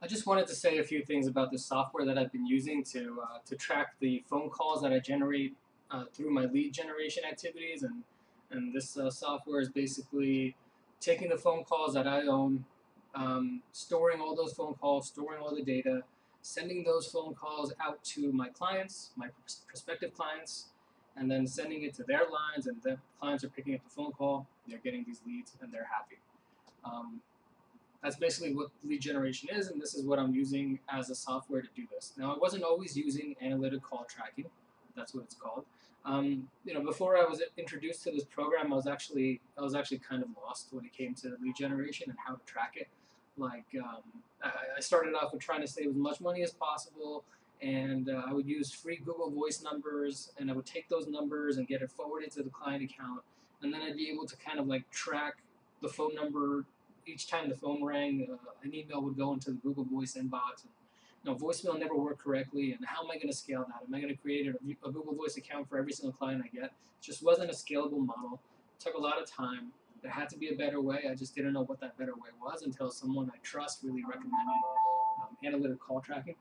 I just wanted to say a few things about the software that I've been using to track the phone calls that I generate through my lead generation activities, and this software is basically taking the phone calls that I own, storing all those phone calls, storing all the data, sending those phone calls out to my clients, my prospective clients, and then sending it to their lines, and the clients are picking up the phone call, they're getting these leads, and they're happy. Um, that's basically what lead generation is, and this is what I'm using as a software to do this. Now, I wasn't always using analytic call tracking. That's what it's called. Before I was introduced to this program, I was actually kind of lost when it came to lead generation and how to track it. Like, I started off with trying to save as much money as possible, and I would use free Google Voice numbers, and I would take those numbers and get it forwarded to the client account, and then I'd be able to kind of like track the phone number each time the phone rang. An email would go into the Google Voice inbox. And, voicemail never worked correctly, and how am I going to scale that? Am I going to create a Google Voice account for every single client I get? It just wasn't a scalable model. It took a lot of time. There had to be a better way. I just didn't know what that better way was until someone I trust really recommended analytic call tracking.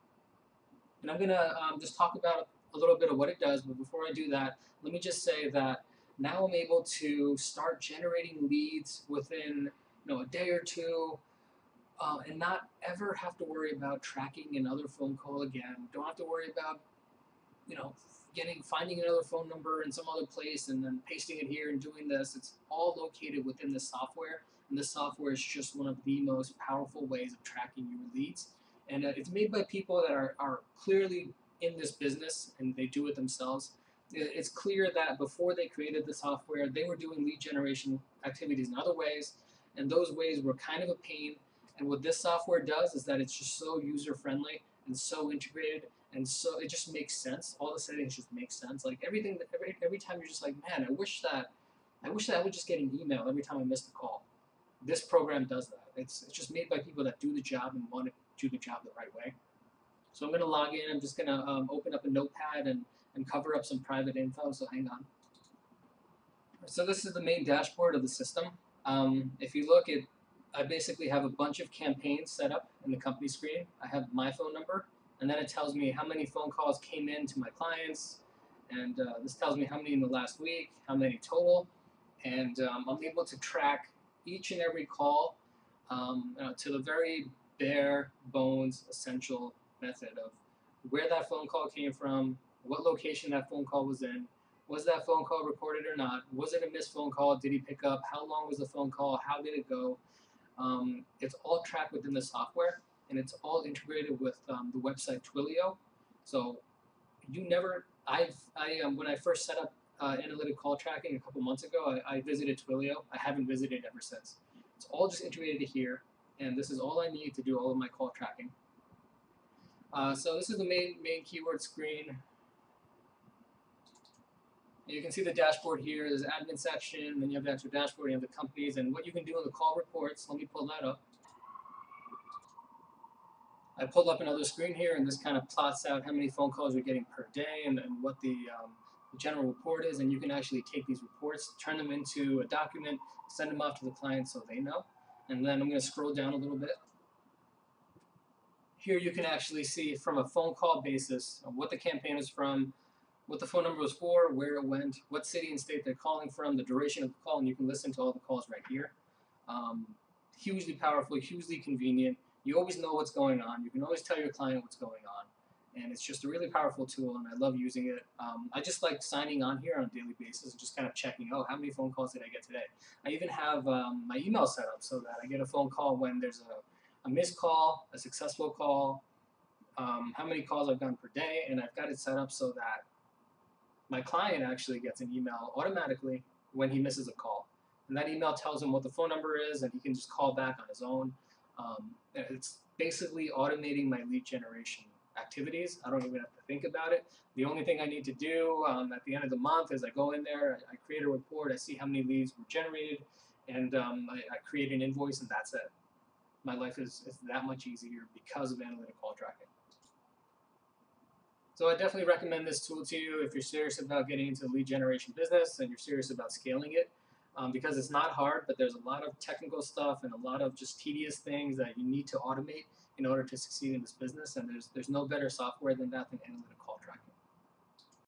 And I'm going to just talk about a little bit of what it does, but before I do that, let me just say that now I'm able to start generating leads within a day or two, and not ever have to worry about tracking another phone call again. Don't have to worry about you know finding another phone number in some other place and then pasting it here and doing this. It's all located within the software, and this software is just one of the most powerful ways of tracking your leads. And it's made by people that are clearly in this business and they do it themselves. It's clear that before they created the software, they were doing lead generation activities in other ways, and those ways were kind of a pain. And what this software does is that it's just so user friendly and so integrated, and so it just makes sense. All the settings just make sense. Like everything, every time you're just like, man, I wish that I would just get an email every time I missed a call. This program does that. It's just made by people that do the job and want to do the job the right way. So I'm going to log in. I'm just going to open up a notepad and cover up some private info. So hang on. So this is the main dashboard of the system. If you look at, I basically have a bunch of campaigns set up in the company screen. I have my phone number, and then it tells me how many phone calls came in to my clients, and this tells me how many in the last week, how many total, and I'm able to track each and every call to the very bare bones essential method of where that phone call came from, what location that phone call was that phone call recorded or not, was it a missed phone call, did he pick up, how long was the phone call, how did it go. It's all tracked within the software, and it's all integrated with the website Twilio. So you never, when I first set up analytic call tracking a couple months ago, I visited Twilio. I haven't visited ever since. It's all just integrated here, and this is all I need to do all of my call tracking. So this is the main keyword screen. You can see the dashboard here. There's an admin section, then you have the actual dashboard, you have the companies, and what you can do in the call reports. Let me pull that up. I pulled up another screen here, and this kind of plots out how many phone calls you're getting per day and what the general report is. And you can actually take these reports, turn them into a document, send them off to the client so they know. And then I'm going to scroll down a little bit. Here you can actually see from a phone call basis what the campaign is from, what the phone number was for, where it went, what city and state they're calling from, the duration of the call, and you can listen to all the calls right here. Hugely powerful, hugely convenient. You always know what's going on. You can always tell your client what's going on. And it's just a really powerful tool, and I love using it. I just like signing on here on a daily basis and just kind of checking, oh, how many phone calls did I get today? I even have my email set up so that I get a phone call when there's a missed call, a successful call, how many calls I've done per day, and I've got it set up so that my client actually gets an email automatically when he misses a call. And that email tells him what the phone number is, and he can just call back on his own. It's basically automating my lead generation activities. I don't even have to think about it. The only thing I need to do at the end of the month is I go in there, I create a report, I see how many leads were generated, and I create an invoice, and that's it. My life is that much easier because of analytic call tracking. So I definitely recommend this tool to you if you're serious about getting into the lead generation business and you're serious about scaling it. because it's not hard, but there's a lot of technical stuff and a lot of just tedious things that you need to automate in order to succeed in this business. And there's no better software than that than analytic call tracking.